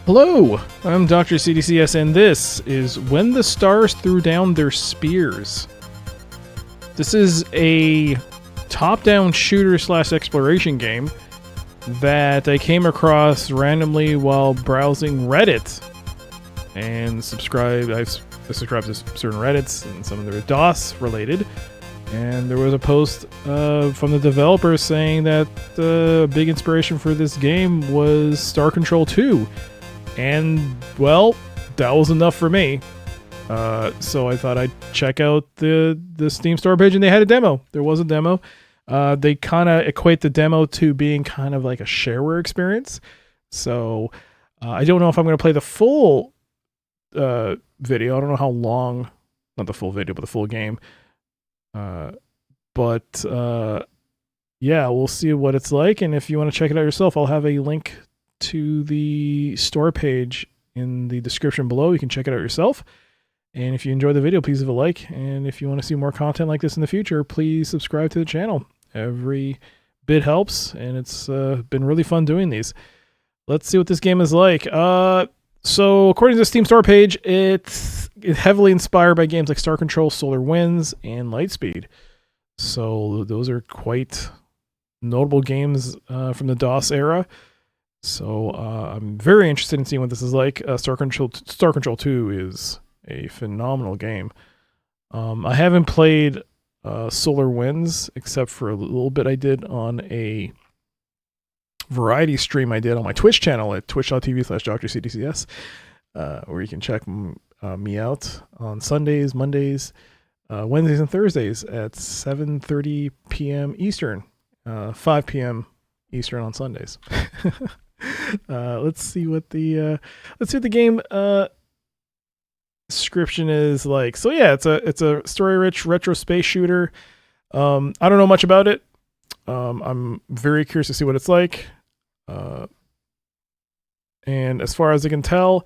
Hello, I'm Dr. CDCS, and this is When the Stars Threw Down Their Spears. This is a top-down shooter slash exploration game that I came across randomly while browsing Reddit. And I subscribe to certain Reddits, and some of them are DOS related. And there was a post from the developers saying that the big inspiration for this game was Star Control 2. And, well, that was enough for me. So I thought I'd check out the Steam store page, and they had a demo. There was a demo. They kind of equate the demo to being kind of like a shareware experience. So I don't know if I'm going to play the full video. I don't know how long, not the full video, but the full game. But yeah, we'll see what it's like. And if you want to check it out yourself, I'll have a link to the store page in the description below. You can check it out yourself. And if you enjoyed the video, please leave a like. And if you want to see more content like this in the future, please subscribe to the channel. Every bit helps, and it's been really fun doing these. Let's see what this game is like. So according to the Steam store page, it's heavily inspired by games like Star Control, Solar Winds, and Lightspeed. So those are quite notable games from the DOS era. So I'm very interested in seeing what this is like. Star Control 2 is a phenomenal game. I haven't played Solar Winds except for a little bit I did on a variety stream I did on my Twitch channel at twitch.tv/DrCDCS, where you can check me out on Sundays, Mondays, Wednesdays, and Thursdays at 7:30 p.m. Eastern, 5 p.m. Eastern on Sundays. Let's see what the game description is like. So yeah, it's a story-rich retro space shooter. I don't know much about it. I'm very curious to see what it's like. And as far as I can tell,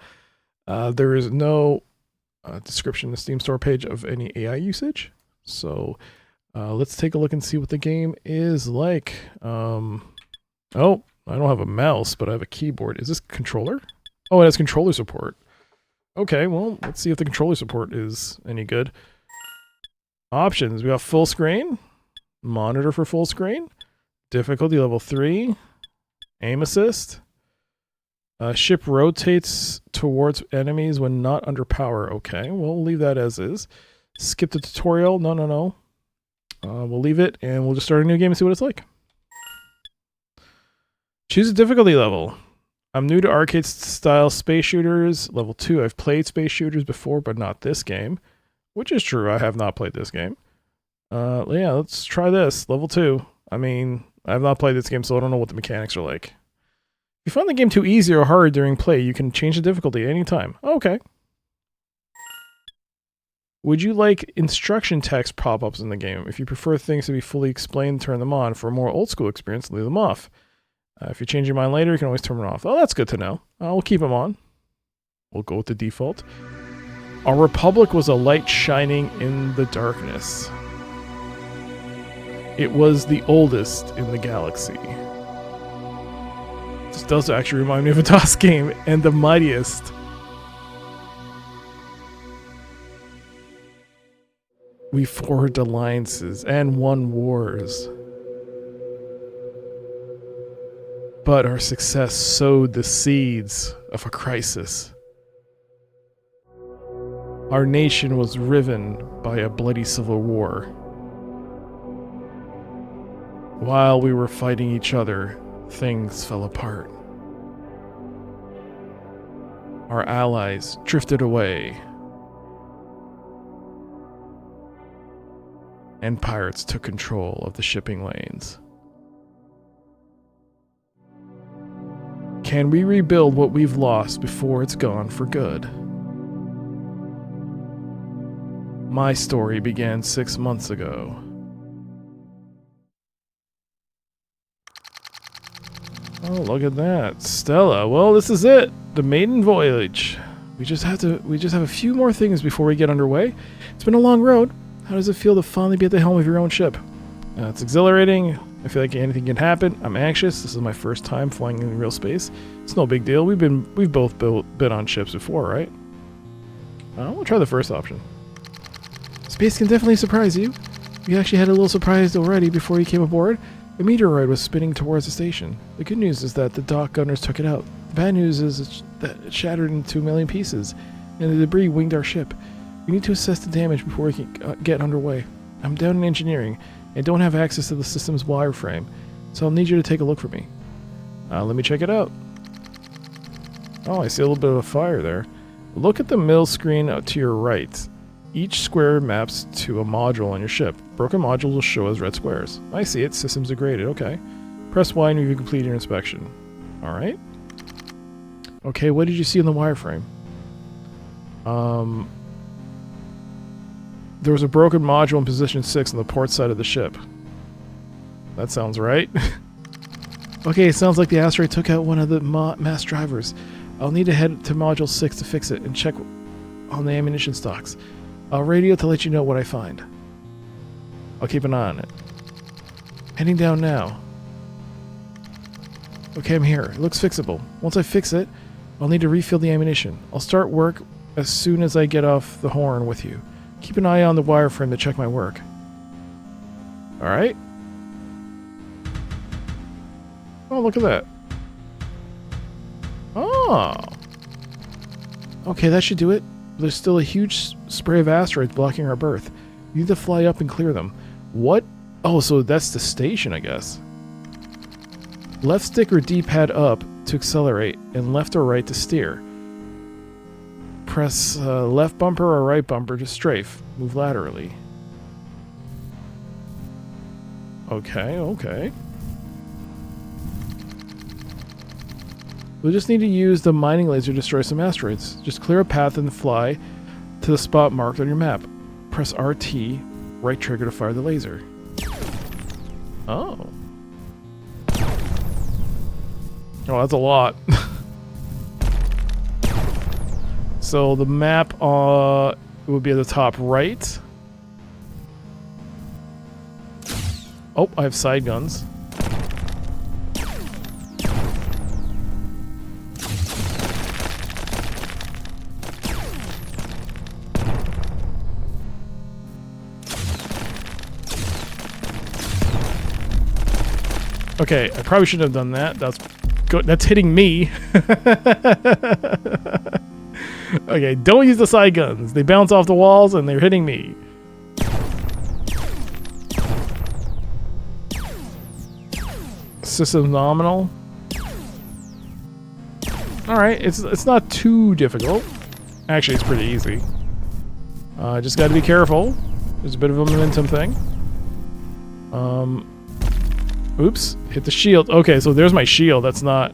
there is no description in the Steam store page of any AI usage. So let's take a look and see what the game is like. Oh, I don't have a mouse, but I have a keyboard. Is this controller? Oh, it has controller support. Okay, well, let's see if the controller support is any good. Options. We got full screen, monitor for full screen, difficulty level 3, aim assist. Ship rotates towards enemies when not under power. Okay, we'll leave that as is. Skip the tutorial. No. We'll leave it, and we'll just start a new game and see what it's like. Choose a difficulty level. I'm new to arcade-style space shooters. Level 2. I've played space shooters before, but not this game. Which is true. I have not played this game. Yeah, let's try this. Level 2. I mean, I have not played this game, so I don't know what the mechanics are like. If you find the game too easy or hard during play, you can change the difficulty at any time. Okay. Would you like instruction text pop-ups in the game? If you prefer things to be fully explained, turn them on. For a more old-school experience, leave them off. If you change your mind later, you can always turn them off. Oh, that's good to know. We'll keep them on. We'll go with the default. Our republic was a light shining in the darkness. It was the oldest in the galaxy. This does actually remind me of a DOS game, and the mightiest. We forged alliances and won wars. But our success sowed the seeds of a crisis. Our nation was riven by a bloody civil war. While we were fighting each other, things fell apart. Our allies drifted away. And pirates took control of the shipping lanes. Can we rebuild what we've lost before it's gone for good? My story began 6 months ago. Oh, look at that. Stella. Well, this is it. The maiden voyage. We just have a few more things before we get underway. It's been a long road. How does it feel to finally be at the helm of your own ship? It's exhilarating. I feel like anything can happen. I'm anxious. This is my first time flying in real space. It's no big deal. We've both been on ships before, right? We'll try the first option. Space can definitely surprise you. We actually had a little surprise already before you came aboard. A meteoroid was spinning towards the station. The good news is that the dock gunners took it out. The bad news is that it shattered into a million pieces, and the debris winged our ship. We need to assess the damage before we can get underway. I'm down in engineering, and don't have access to the system's wireframe, so I'll need you to take a look for me. Let me check it out. Oh, I see a little bit of a fire there. Look at the middle screen to your right. Each square maps to a module on your ship. Broken modules will show as red squares. I see it. Systems degraded. Okay. Press Y and you complete your inspection. Alright. Okay, what did you see in the wireframe? There was a broken module in position 6 on the port side of the ship. That sounds right. Okay, it sounds like the asteroid took out one of the mass drivers. I'll need to head to module 6 to fix it and check on the ammunition stocks. I'll radio to let you know what I find. I'll keep an eye on it. Heading down now. Okay, I'm here. It looks fixable. Once I fix it, I'll need to refill the ammunition. I'll start work as soon as I get off the horn with you. Keep an eye on the wireframe to check my work. Alright. Oh, look at that. Oh. Okay, that should do it. There's still a huge spray of asteroids blocking our berth. You need to fly up and clear them. What? Oh, so that's the station, I guess. Left stick or D-pad up to accelerate, and left or right to steer. Press left bumper or right bumper to strafe. Move laterally. Okay, okay. We'll just need to use the mining laser to destroy some asteroids. Just clear a path and fly to the spot marked on your map. Press RT, right trigger to fire the laser. Oh. Oh, that's a lot. So the map would be at the top right. Oh, I have side guns. Okay, I probably shouldn't have done that. That's good. That's hitting me. Okay, don't use the side guns. They bounce off the walls and they're hitting me. System nominal. Alright, it's not too difficult. Actually, it's pretty easy. Just gotta be careful. There's a bit of a momentum thing. Oops, hit the shield. Okay, so there's my shield. That's not...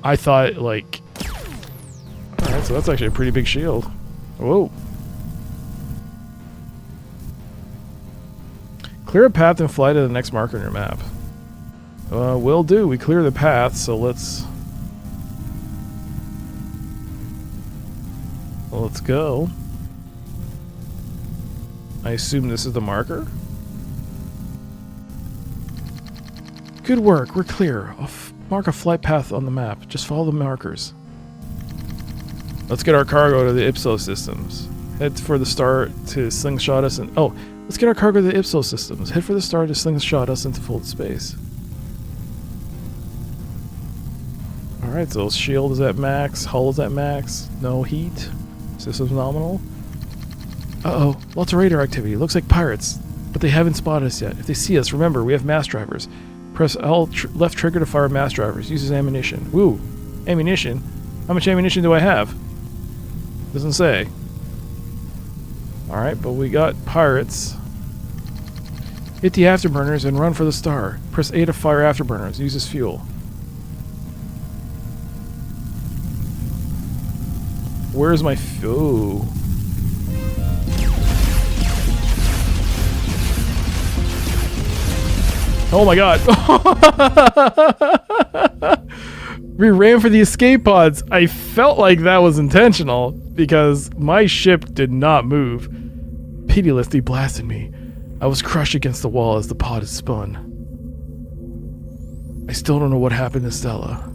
I thought, like... Alright, so that's actually a pretty big shield. Whoa. Clear a path and fly to the next marker on your map. Will do. We clear the path, so let's go. I assume this is the marker? Good work. We're clear. I'll mark a flight path on the map. Just follow the markers. Let's get our cargo to the Ipsos systems. Head for the star to slingshot us and... Oh, let's get our cargo to the Ipsos systems. Head for the star to slingshot us into full space. Alright, so shield is at max. Hull is at max. No heat. Systems nominal. Uh-oh. Lots of radar activity. Looks like pirates. But they haven't spotted us yet. If they see us, remember, we have mass drivers. Press L left trigger to fire mass drivers. Uses ammunition. Woo. Ammunition? How much ammunition do I have? Doesn't say. Alright, but we got pirates. Hit the afterburners and run for the star. Press A to fire afterburners. Uses fuel. Where's my fuel? Oh my god. We ran for the escape pods. I felt like that was intentional because my ship did not move. Pitilessly blasted me. I was crushed against the wall as the pod had spun. I still don't know what happened to Stella.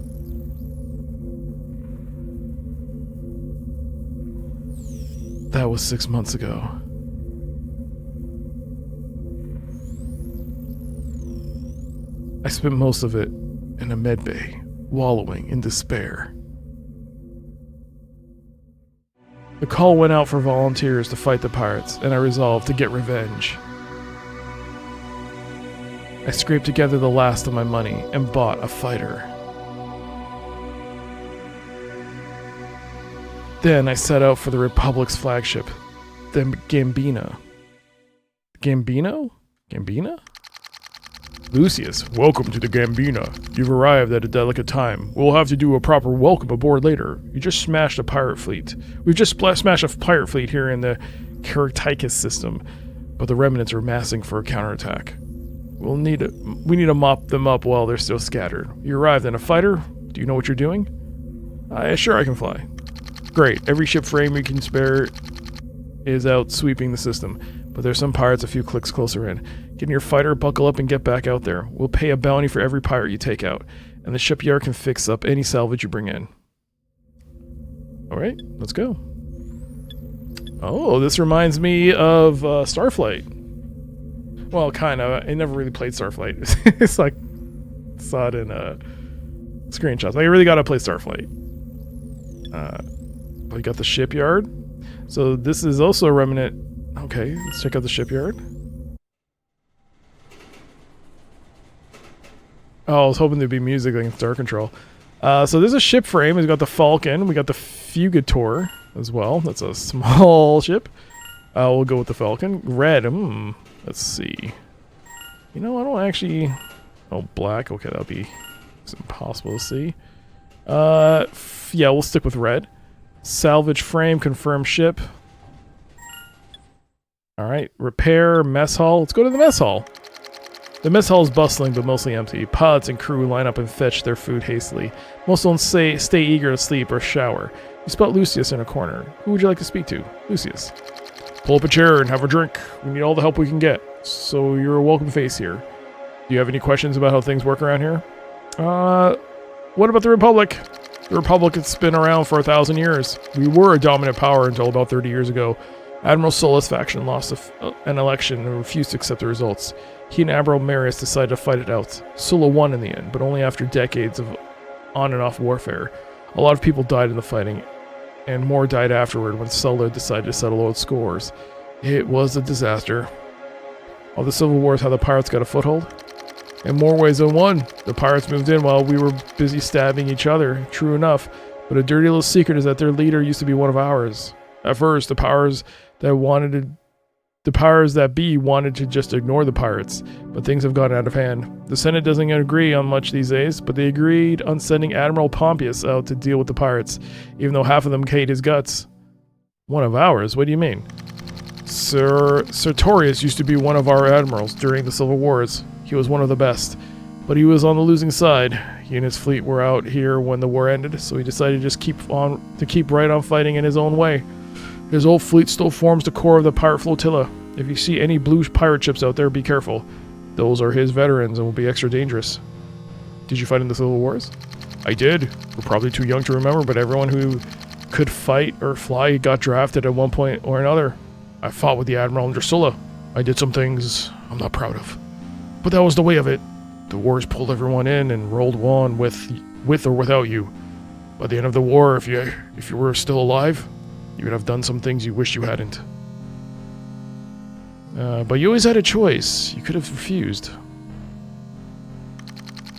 That was 6 months ago. I spent most of it in a medbay, wallowing in despair. The call went out for volunteers to fight the pirates, and I resolved to get revenge. I scraped together the last of my money and bought a fighter. Then I set out for the Republic's flagship, the Gambina. Gambino? Gambina? Lucius, welcome to the Gambina. You've arrived at a delicate time. We'll have to do a proper welcome aboard later. You just smashed a pirate fleet. We've just smashed a pirate fleet here in the Caraticus system, but the remnants are massing for a counterattack. We need to mop them up while they're still scattered. You arrived in a fighter? Do you know what you're doing? Sure, I can fly. Great. Every ship frame you can spare is out sweeping the system, but there's some pirates a few clicks closer in. Get in your fighter, buckle up, and get back out there. We'll pay a bounty for every pirate you take out, and the shipyard can fix up any salvage you bring in. Alright, let's go. Oh, this reminds me of Starflight. Well, kind of. I never really played Starflight. It's like, saw it in screenshots. I really gotta play Starflight. We got the shipyard. So this is also a remnant. Okay, let's check out the shipyard. Oh, I was hoping there'd be music like in Star Control. So there's a ship frame. We've got the Falcon. We got the Fugitor as well. That's a small ship. We'll go with the Falcon. Red. Let's see. You know, I don't actually... Oh, black. Okay, that'll be... It's impossible to see. Yeah, we'll stick with red. Salvage frame. Confirm ship. Alright. Repair. Mess hall. Let's go to the mess hall. The mess hall is bustling but mostly empty. Pilots and crew line up and fetch their food hastily. Most don't stay eager to sleep or shower. You spot Lucius in a corner. Who would you like to speak to? Lucius. Pull up a chair and have a drink. We need all the help we can get. So you're a welcome face here. Do you have any questions about how things work around here? What about the Republic? The Republic has been around for 1,000 years. We were a dominant power until about 30 years ago. Admiral Sulla's faction lost an election and refused to accept the results. He and Admiral Marius decided to fight it out. Sulla won in the end, but only after decades of on and off warfare. A lot of people died in the fighting, and more died afterward when Sulla decided to settle old scores. It was a disaster. All the civil wars, how the pirates got a foothold? In more ways than one. The pirates moved in while we were busy stabbing each other, true enough, but a dirty little secret is that their leader used to be one of ours. At first, the powers that be wanted to just ignore the pirates, but things have gotten out of hand. The Senate doesn't agree on much these days, but they agreed on sending Admiral Pompeius out to deal with the pirates, even though half of them hate his guts. One of ours? What do you mean? Sir Sertorius used to be one of our admirals during the Civil Wars. He was one of the best, but he was on the losing side. He and his fleet were out here when the war ended, so he decided to just keep right on fighting in his own way. His old fleet still forms the core of the pirate flotilla. If you see any blue pirate ships out there, be careful. Those are his veterans and will be extra dangerous. Did you fight in the Civil Wars? I did. We're probably too young to remember, but everyone who could fight or fly got drafted at one point or another. I fought with the Admiral under Sulla. I did some things I'm not proud of. But that was the way of it. The wars pulled everyone in and rolled on with or without you. By the end of the war, if you were still alive, you would have done some things you wish you hadn't. But you always had a choice. You could have refused.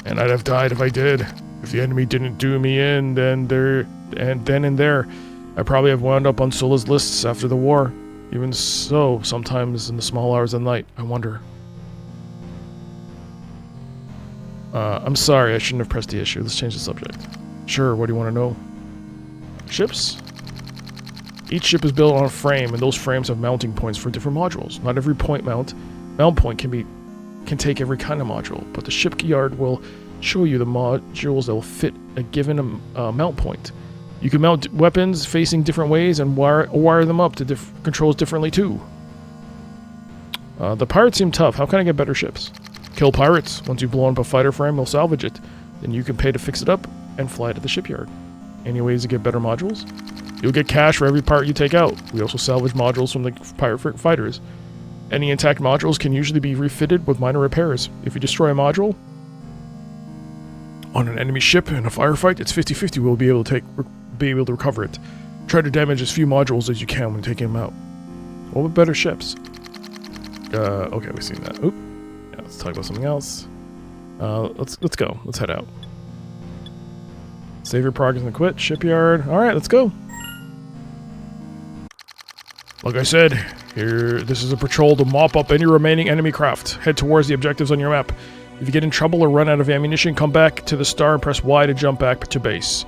And I'd have died if I did. If the enemy didn't do me in, then and there, I probably have wound up on Sulla's lists after the war. Even so, sometimes in the small hours of the night, I wonder. I'm sorry, I shouldn't have pressed the issue. Let's change the subject. Sure, what do you want to know? Ships? Each ship is built on a frame, and those frames have mounting points for different modules. Not every mount point can take every kind of module, but the shipyard will show you the modules that will fit a given mount point. You can mount weapons facing different ways and wire them up to controls differently too. The pirates seem tough. How can I get better ships? Kill pirates. Once you've blown up a fighter frame, we'll salvage it. Then you can pay to fix it up and fly it to the shipyard. Any ways to get better modules? You'll get cash for every pirate you take out. We also salvage modules from the pirate fighters. Any intact modules can usually be refitted with minor repairs. If you destroy a module on an enemy ship in a firefight, it's 50-50. We'll be able to recover it. Try to damage as few modules as you can when taking them out. What with better ships? Okay, we've seen that. Oop. Yeah, let's talk about something else. Let's go. Let's head out. Save your progress and quit. Shipyard. All right, let's go. Like I said, this is a patrol to mop up any remaining enemy craft. Head towards the objectives on your map. If you get in trouble or run out of ammunition, come back to the star and press Y to jump back to base.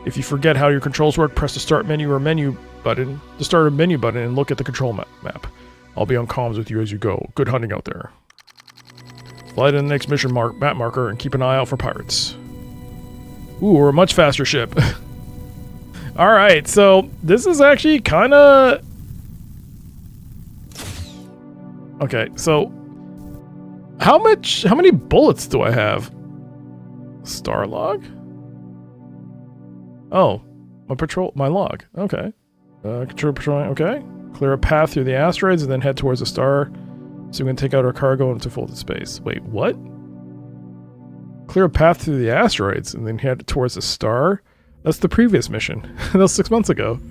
If you forget how your controls work, press the start menu or menu button, and look at the control map. I'll be on comms with you as you go. Good hunting out there. Fly to the next mission map marker and keep an eye out for pirates. Ooh, we're a much faster ship. Alright, so this is actually kind of... Okay, so... How many bullets do I have? Star log? Oh, my log. Okay. Control patrolling, okay. Clear a path through the asteroids and then head towards the star so we can take out our cargo into folded space. Wait, what? Clear a path through the asteroids and then head towards the star? That's the previous mission. That was 6 months ago.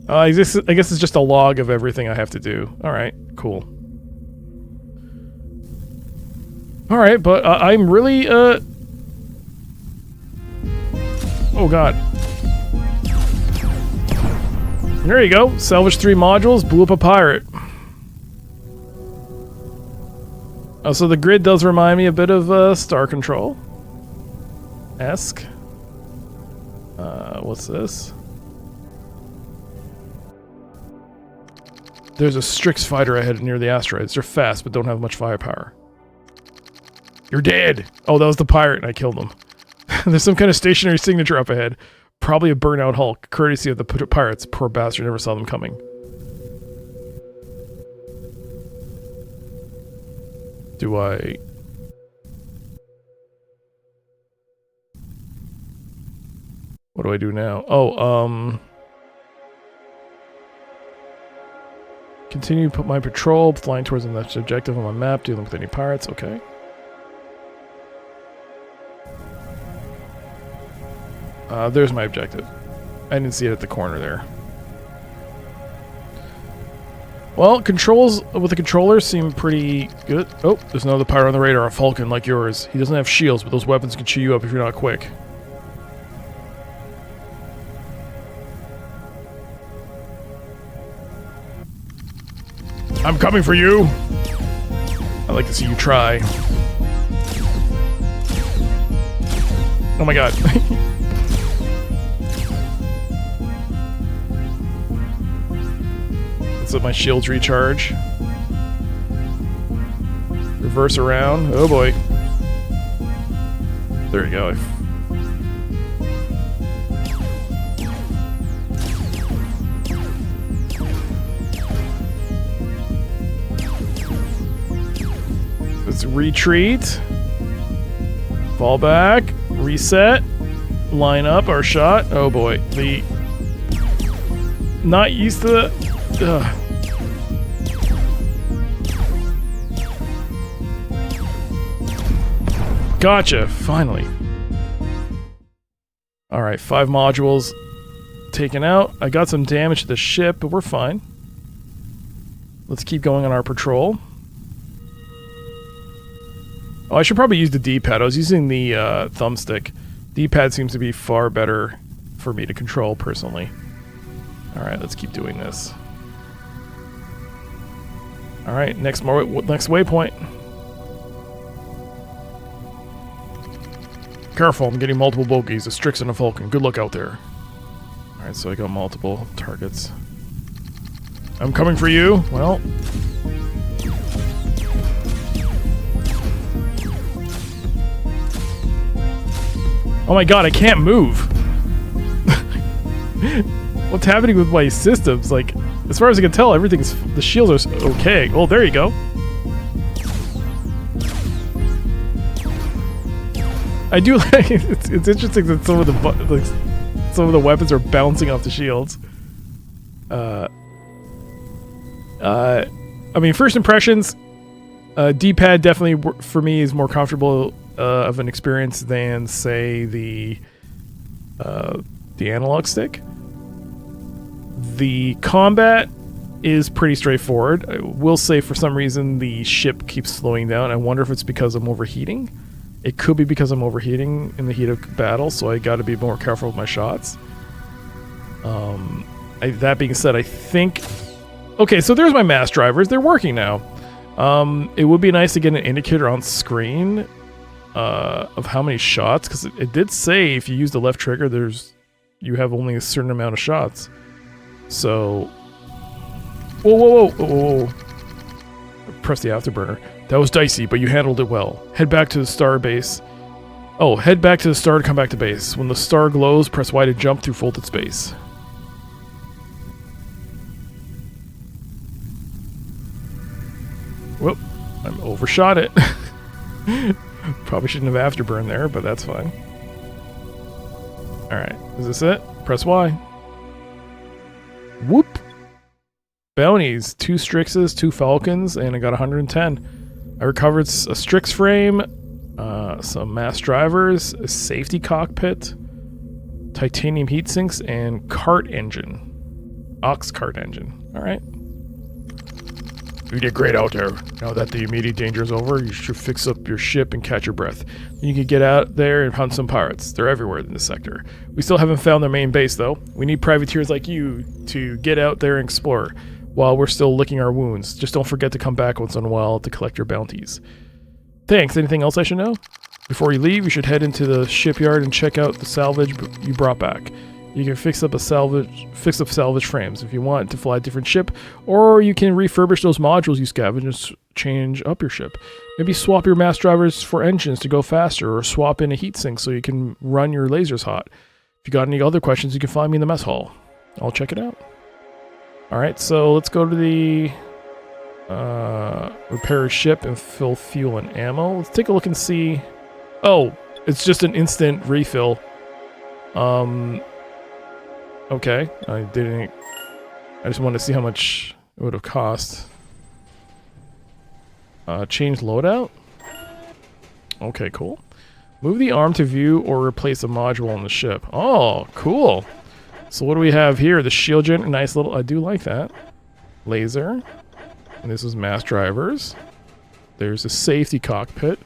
I guess it's just a log of everything I have to do. Alright, cool. Alright, but I'm really, Oh god. There you go. Salvage 3 modules, blew up a pirate. Oh, so the grid does remind me a bit of Star Control-esque. What's this? There's a Strix fighter ahead near the asteroids. They're fast, but don't have much firepower. You're dead! Oh, that was the pirate, and I killed him. There's some kind of stationary signature up ahead. Probably a burnout Hulk, courtesy of the pirates. Poor bastard never saw them coming. Do I... What do I do now? Oh, continue put my patrol, flying towards the next objective on my map, dealing with any pirates, okay. There's my objective. I didn't see it at the corner there. Well, controls with the controller seem pretty good. Oh, there's another pirate on the radar, a Falcon like yours. He doesn't have shields, but those weapons can chew you up if you're not quick. I'm coming for you! I'd like to see you try. Oh my god. Let's let my shields recharge. Reverse around. Oh boy. There you go. Let's retreat. Fall back. Reset. Line up our shot. Oh boy. The... Not used to the... Ugh. Gotcha, finally. Alright, 5 modules taken out. I got some damage to the ship, but we're fine. Let's keep going on our patrol. Oh, I should probably use the D-pad. I was using the thumbstick. D-pad seems to be far better for me to control, personally. Alright, let's keep doing this. Alright, next waypoint. Careful, I'm getting multiple bogeys, a Strix and a Falcon. Good luck out there. Alright, so I got multiple targets. I'm coming for you. Well. Oh my god, I can't move. What's happening with my systems? Like, as far as I can tell, the shields are okay. Oh, there you go. I do like it's interesting that some of the weapons are bouncing off the shields. I mean, first impressions, D-pad definitely for me is more comfortable of an experience than, say, the analog stick. The combat is pretty straightforward. I will say for some reason the ship keeps slowing down. I wonder if it's because I'm overheating. It could be because I'm overheating in the heat of battle, so I got to be more careful with my shots. That being said, I think... Okay, so there's my mass drivers. They're working now. It would be nice to get an indicator on screen of how many shots, because it did say if you use the left trigger, you have only a certain amount of shots. So... Whoa. Press the afterburner. That was dicey, but you handled it well. Head back to the star base. Oh, head back to the star to come back to base. When the star glows, press Y to jump through folded space. Whoop, I overshot it. Probably shouldn't have afterburned there, but that's fine. Alright, is this it? Press Y. Whoop! Bounties, 2 Strixes, 2 Falcons, and I got 110. I recovered a Strix frame, some mass drivers, a safety cockpit, titanium heat sinks, and cart engine. Ox cart engine. Alright. You did great out there. Now that the immediate danger is over, you should fix up your ship and catch your breath. Then you can get out there and hunt some pirates. They're everywhere in this sector. We still haven't found their main base, though. We need privateers like you to get out there and explore while we're still licking our wounds. Just don't forget to come back once in a while to collect your bounties. Thanks. Anything else I should know? Before you leave, you should head into the shipyard and check out the salvage you brought back. You can fix up salvage frames if you want to fly a different ship, or you can refurbish those modules you scavenge and change up your ship. Maybe swap your mass drivers for engines to go faster, or swap in a heatsink so you can run your lasers hot. If you got any other questions, you can find me in the mess hall. I'll check it out. Alright, so let's go to the repair ship and fill fuel and ammo. Let's take a look and see. Oh, it's just an instant refill. Okay, I just wanted to see how much it would have cost. Change loadout? Okay, cool. Move the arm to view or replace a module on the ship. Oh, cool. So what do we have here? The shield gen, nice little, I do like that. Laser. And this is mass drivers. There's a safety cockpit,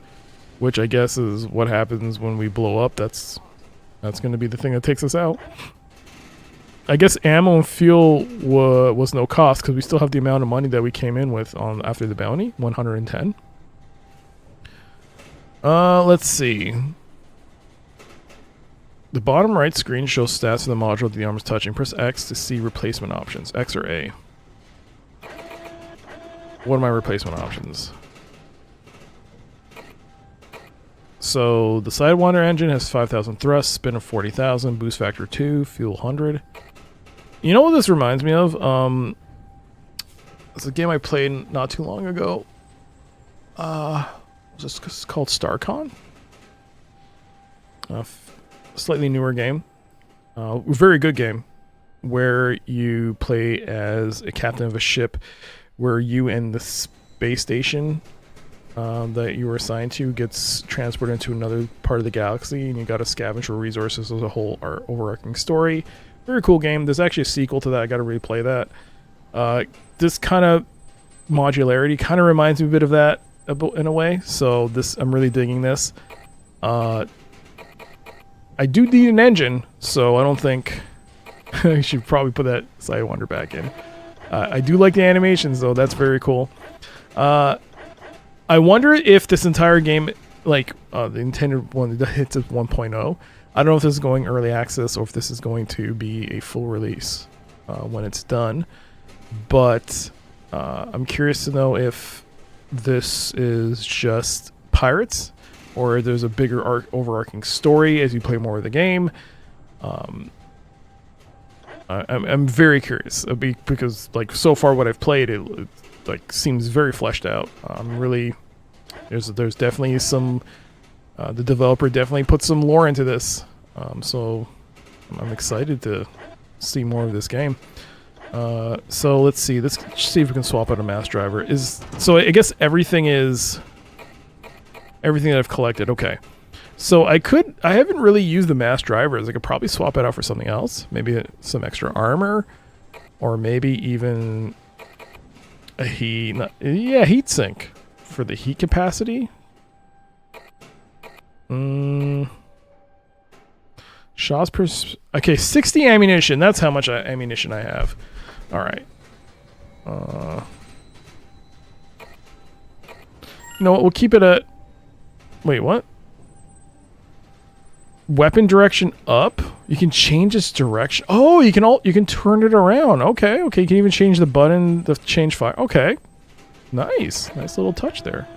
which I guess is what happens when we blow up. That's going to be the thing that takes us out. I guess ammo and fuel was no cost because we still have the amount of money that we came in with after the bounty, 110. Let's see. The bottom right screen shows stats of the module that the arm is touching. Press X to see replacement options. X or A. What are my replacement options? So the Sidewinder engine has 5,000 thrust, spin of 40,000, boost factor 2, fuel 100. You know what this reminds me of? It's a game I played not too long ago. Was this called StarCon? Slightly newer game. Very good game. Where you play as a captain of a ship where you and the space station that you were assigned to gets transported into another part of the galaxy and you got to scavenge for resources as a whole overarching story. Very cool game. There's actually a sequel to that. I got to replay that. This kind of modularity kind of reminds me a bit of that in a way. So I'm really digging this. I do need an engine, so I don't think I should probably put that Sidewinder back in. I do like the animations, though. That's very cool. I wonder if this entire game, like the intended one that hits at 1.0, I don't know if this is going early access or if this is going to be a full release when it's done. But I'm curious to know if this is just pirates or there's a bigger overarching story as you play more of the game. I'm very curious because like so far what I've played, it like seems very fleshed out. I'm really there's definitely some the developer definitely put some lore into this, so I'm excited to see more of this game. So let's see if we can swap out a mass driver. So I guess everything that I've collected. Okay. So I haven't really used the mass drivers. I could probably swap it out for something else. Maybe some extra armor, or maybe even a heat sink for the heat capacity. Shots per... Okay, 60 ammunition. That's how much ammunition I have. Alright. You know what? We'll keep it at... Wait, what? Weapon direction up? You can change its direction. Oh, you can turn it around. Okay. You can even change the button to change fire. Okay. Nice little touch there.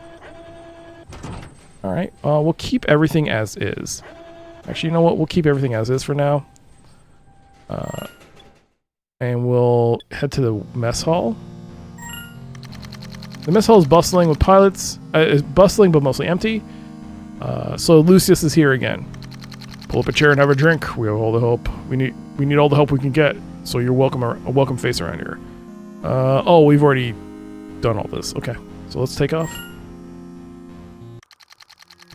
All right. We'll keep everything as is. Actually, you know what? We'll keep everything as is for now. And we'll head to the mess hall. The mess hall is bustling with pilots. Is bustling but mostly empty. So Lucius is here again. Pull up a chair and have a drink. We have all the help we need all the help we can get. So you're welcome. A welcome face around here. Oh, we've already done all this. Okay, so let's take off.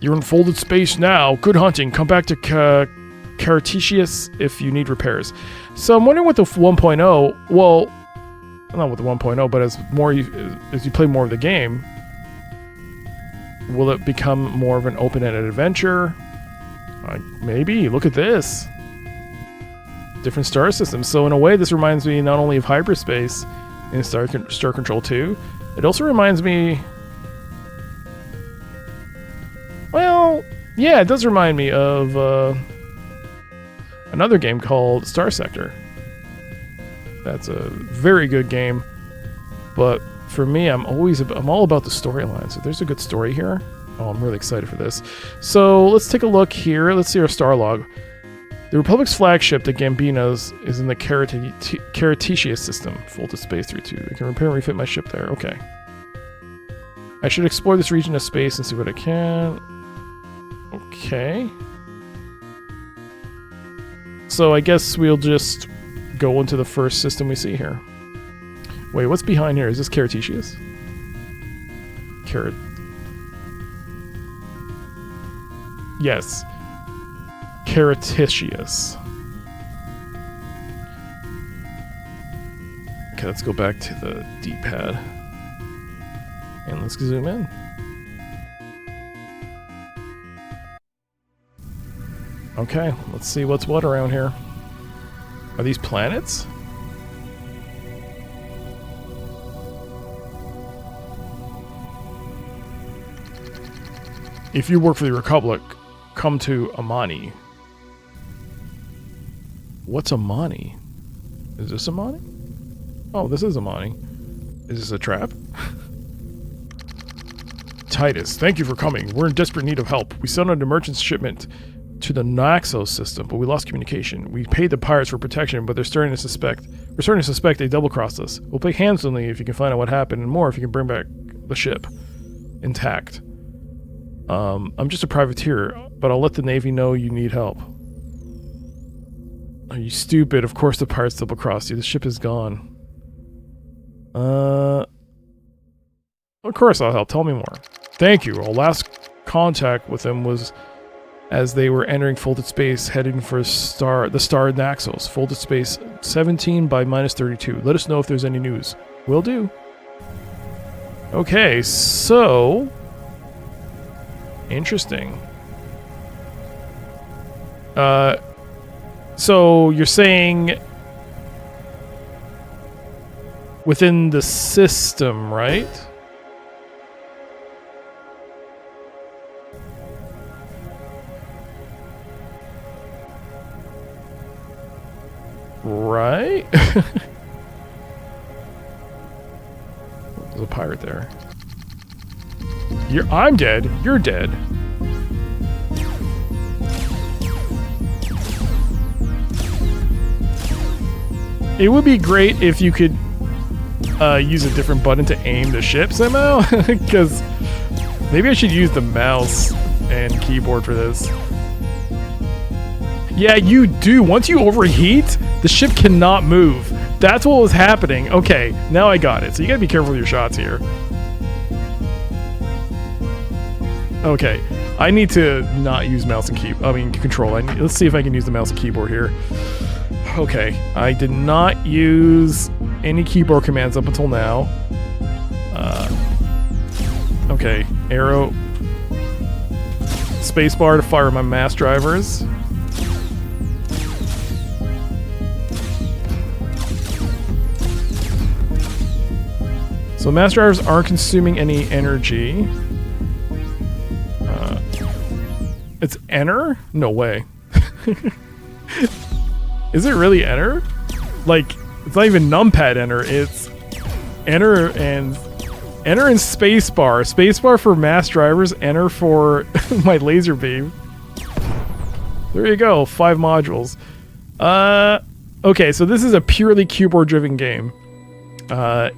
You're in folded space now. Good hunting. Come back to Caraticius if you need repairs. So I'm wondering what the 1.0. Well, not with the 1.0, but as you play more of the game, will it become more of an open-ended adventure? Maybe. Look at this. Different star systems. So in a way, this reminds me not only of hyperspace in Star Control 2, it also reminds me... Well, yeah, it does remind me of another game called Star Sector. That's a very good game, but for me, I'm all about the storyline. So there's a good story here. Oh, I'm really excited for this. So let's take a look here. Let's see our star log. The Republic's flagship, the Gambinos, is in the Caraticius system. Folded space 3-2. I can repair and refit my ship there. Okay. I should explore this region of space and see what I can. Okay. So I guess we'll just go into the first system we see here. Wait, what's behind here? Is this Caraticius? Yes. Caraticius. Okay, let's go back to the D-pad. And let's zoom in. Okay, let's see what's what around here. Are these planets? If you work for the Republic, come to Amani. What's Amani? Is this Amani? Oh, this is Amani. Is this a trap? Titus, thank you for coming. We're in desperate need of help. We sent out a merchant's shipment to the Naxos system, but we lost communication. We paid the pirates for protection, but we're starting to suspect they double-crossed us. We'll pay handsomely if you can find out what happened, and more if you can bring back the ship intact. I'm just a privateer, but I'll let the Navy know you need help. Are you stupid? Of course the pirates double-crossed you. The ship is gone. Of course I'll help. Tell me more. Thank you. Our last contact with them was as they were entering folded space, heading for the star Naxos. Folded space 17 by -32. Let us know if there's any news. Will do. Okay, so... Interesting. So you're saying within the system, right? Right? There's a pirate there. I'm dead. You're dead. It would be great if you could use a different button to aim the ship somehow, because maybe I should use the mouse and keyboard for this. Yeah, you do. Once you overheat, the ship cannot move. That's what was happening. Okay, now I got it. So you gotta be careful with your shots here. Okay, I need to not use mouse and control. Let's see if I can use the mouse and keyboard here. Okay, I did not use any keyboard commands up until now. Okay, arrow, spacebar to fire my mass drivers. So mass drivers aren't consuming any energy. It's enter? No way. Is it really enter? Like, it's not even numpad enter, it's enter and spacebar. Spacebar for mass drivers, enter for my laser beam. There you go, 5 modules. Okay, so this is a purely keyboard driven game. I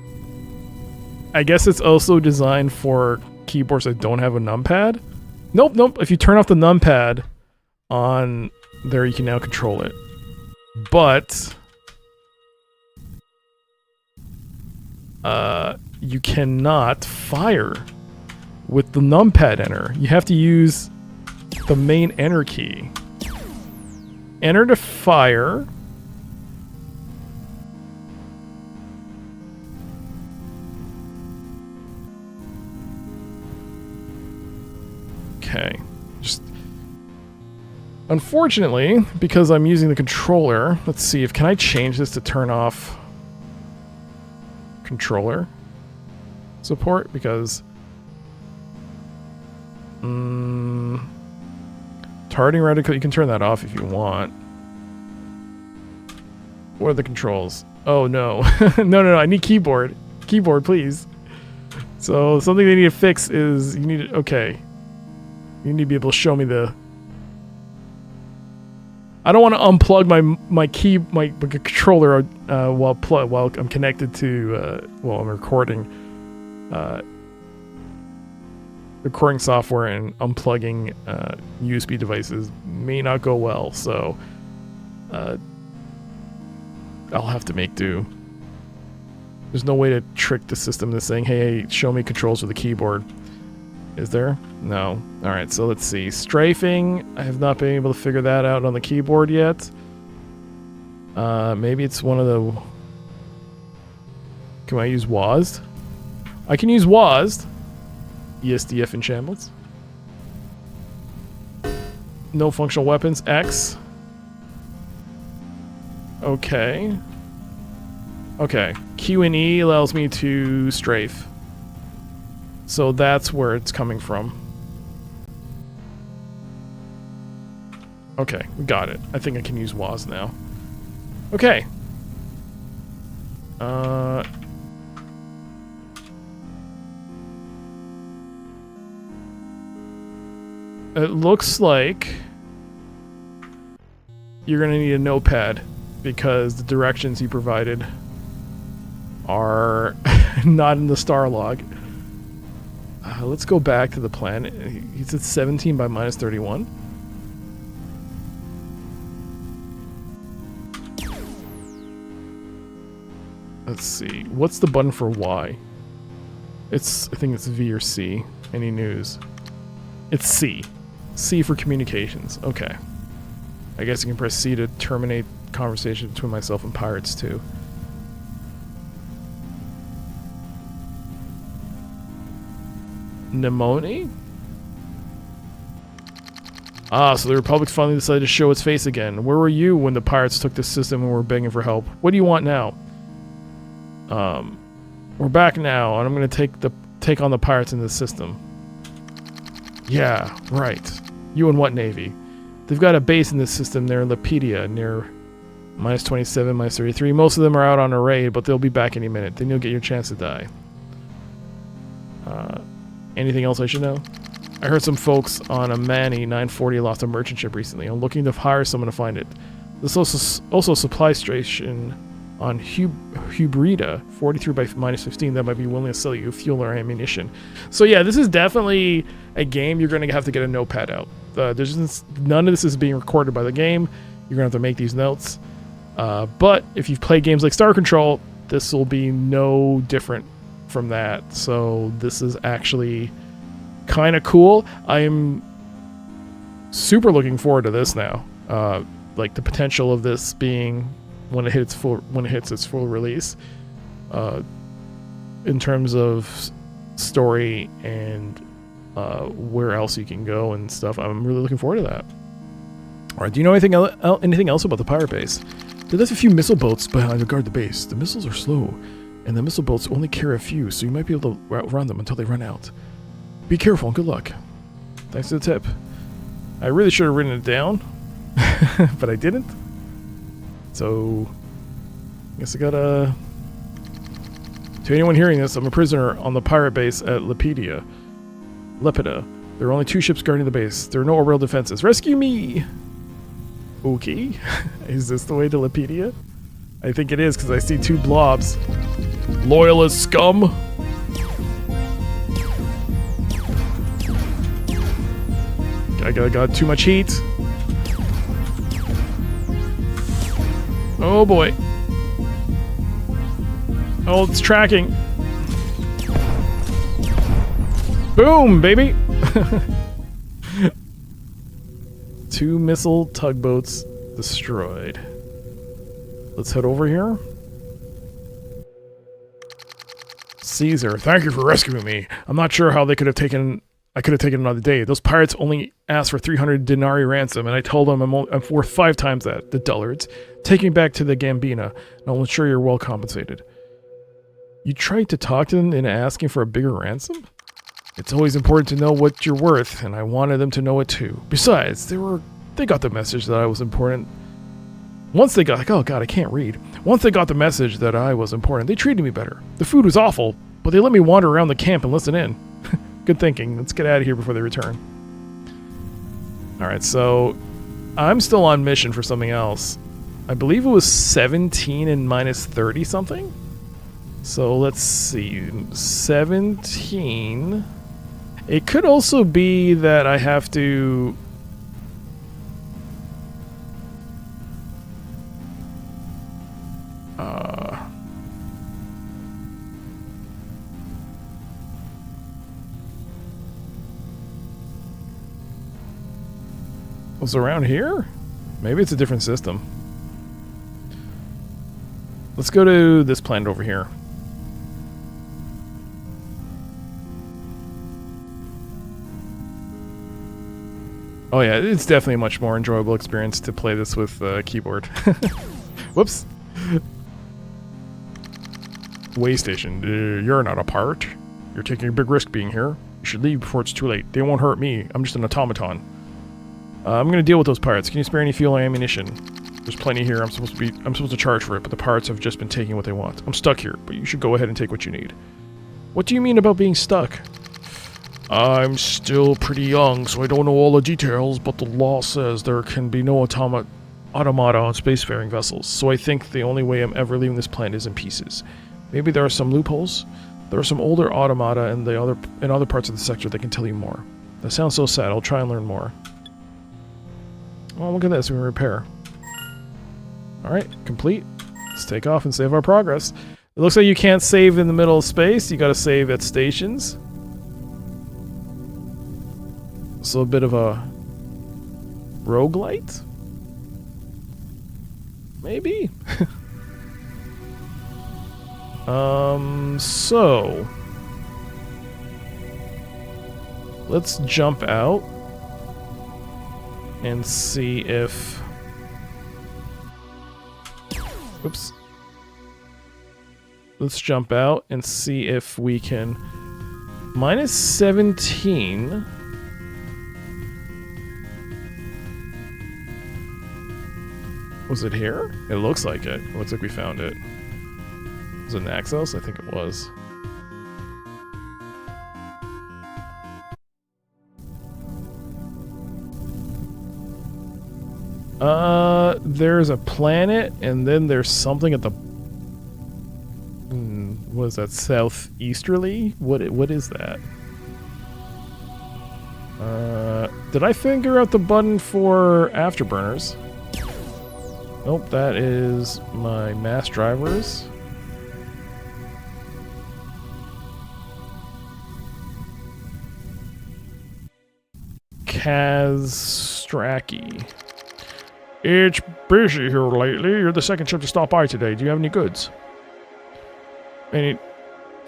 guess it's also designed for keyboards that don't have a numpad. Nope. If you turn off the numpad on there, you can now control it. But you cannot fire with the numpad enter. You have to use the main enter key. Enter to fire. Okay, just unfortunately, because I'm using the controller, let's see if can I change this to turn off controller support, because targeting reticle, you can turn that off if you want. What are the controls? Oh no. no, I need keyboard, please. So something they need to fix is you need to, okay, you need to be able to show me the... I don't want to unplug my controller while I'm connected to while I'm recording software, and unplugging USB devices may not go well. So I'll have to make do. There's no way to trick the system into saying, "Hey, show me controls with the keyboard." Is there? No. Alright, so let's see. Strafing, I have not been able to figure that out on the keyboard yet. Maybe it's one of the... Can I use WASD? I can use WASD. ESDF in shambles. No functional weapons. X. Okay. Okay. Q and E allows me to strafe. So that's where it's coming from. Okay, we got it. I think I can use WASD now. Okay. It looks like you're gonna need a notepad because the directions he provided are not in the star log. Let's go back to the planet. He's at 17 by minus 31. Let's see. What's the button for Y? I think it's V or C. Any news? It's C. C for communications. Okay. I guess I can press C to terminate conversation between myself and pirates too. Nemone? Ah, so the Republic finally decided to show its face again. Where were you when the pirates took this system and were begging for help? What do you want now? We're back now, and I'm gonna take on the pirates in this system. Yeah, right. You and what navy? They've got a base in this system near Lapedia, near minus 27, minus 33. Most of them are out on a raid, but they'll be back any minute. Then you'll get your chance to die. Anything else I should know? I heard some folks on a Manny 940 lost a merchant ship recently. I'm looking to hire someone to find it. There's also a supply station on Hubrida, 43 by -15, that might be willing to sell you fuel or ammunition. So yeah, this is definitely a game you're going to have to get a notepad out. None of this is being recorded by the game. You're going to have to make these notes. But if you've played games like Star Control, this will be no different from that. So this is actually kind of cool. I'm super looking forward to this now. Like the potential of this being when it hits its full release, in terms of story and where else you can go and stuff. I'm really looking forward to that. All right, do you know anything else about the pirate base? They left a few missile boats behind to guard the base. The missiles are slow, and the missile boats only carry a few, so you might be able to outrun them until they run out. Be careful and good luck. Thanks for the tip. I really should have written it down, but I didn't. So, I guess I gotta... To anyone hearing this, I'm a prisoner on the pirate base at Lepida. There are only 2 ships guarding the base. There are no orbital defenses. Rescue me! Okay. Is this the way to Lepedia? I think it is, because I see 2 blobs. Loyalist scum! I got too much heat. Oh boy. Oh, it's tracking. Boom, baby! 2 missile tugboats destroyed. Let's head over here. Caesar, thank you for rescuing me. I'm not sure how they could have taken... I could have taken another day. Those pirates only asked for 300 denarii ransom, and I told them I'm worth 5 times that, the dullards. Take me back to the Gambina, and I'll ensure you're well compensated. You tried to talk to them into asking for a bigger ransom? It's always important to know what you're worth, and I wanted them to know it too. Besides, they got the message that I was important. Once they got... Oh god, I can't read. Once they got the message that I was important, they treated me better. The food was awful, but they let me wander around the camp and listen in. Good thinking. Let's get out of here before they return. Alright, so I'm still on mission for something else. I believe it was 17 and -30 something? So let's see. 17... It could also be that I have to... Was around here? Maybe it's a different system. Let's go to this planet over here. Oh yeah, it's definitely a much more enjoyable experience to play this with keyboard. Whoops. Way station. You're not a pirate. You're taking a big risk being here. You should leave before it's too late. They won't hurt me. I'm just an automaton. I'm gonna deal with those pirates. Can you spare any fuel or ammunition? There's plenty here. I'm supposed to charge for it, but the pirates have just been taking what they want. I'm stuck here, but you should go ahead and take what you need. What do you mean about being stuck? I'm still pretty young, so I don't know all the details, but the law says there can be no automata on spacefaring vessels, so I think the only way I'm ever leaving this planet is in pieces. Maybe there are some loopholes. There are some older automata in other parts of the sector that can tell you more. That sounds so sad. I'll try and learn more. Oh, look at this. We can repair. Alright, complete. Let's take off and save our progress. It looks like you can't save in the middle of space. You gotta save at stations. So a bit of a roguelite? Maybe? So let's jump out and see if... Oops. Let's jump out and see if we can... -17... Was it here? It looks like it. It looks like we found it. Was it Naxos? I think it was. There's a planet, and then there's something at the Was that southeasterly? What is that? Did I figure out the button for afterburners? Nope, that is my mass drivers. Kaz Strachey. It's busy here lately. You're the second ship to stop by today. Do you have any goods? Do you